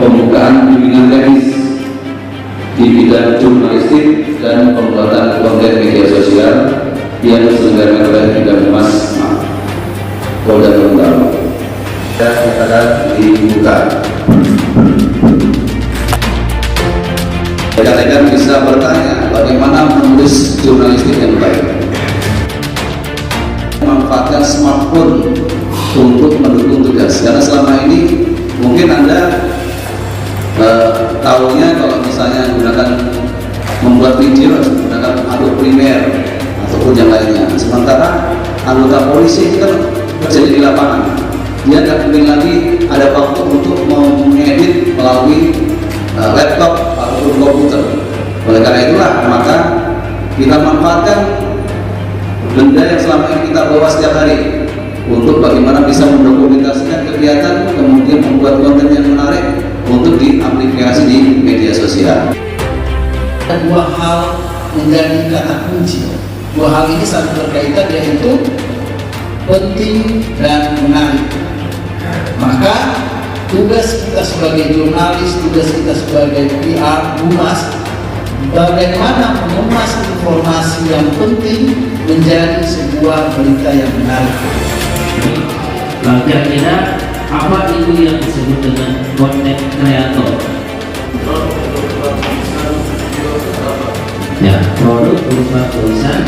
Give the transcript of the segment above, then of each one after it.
pembukaan bimbingan teknis di bidang jurnalistik dan pembuatan konten media sosial yang diselenggarakan oleh Bidang Humas Polda Gorontalo. Akan dibuka. Rekan-rekan bisa bertanya bagaimana menulis jurnalistik yang baik. Memanfaatkan smartphone untuk mendukung tugas, karena selama ini mungkin Anda tahunya kalau misalnya menggunakan membuat video menggunakan Adobe Premiere ataupun yang lainnya. Sementara anggota polisi itu kan kerja di lapangan, dia nggak mungkin lagi ada waktu untuk mengedit melalui laptop ataupun komputer. Oleh karena itulah maka kita manfaatkan benda yang selama ini kita bawa setiap hari untuk bagaimana bisa mendokumentasikan kegiatan, kemudian membuat konten yang menarik untuk diaplikasi di media sosial. Dua hal menjadi kata kunci. Dua hal ini saling berkaitan, yaitu penting dan menarik. Maka tugas kita sebagai jurnalis, tugas kita sebagai PR, humas, bagaimana mengemas informasi yang penting menjadi sebuah berita yang menarik. Kira-kira apa itu yang disebut dengan content creator? Ya, produk berupa tulisan,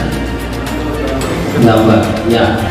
gambar. Ya.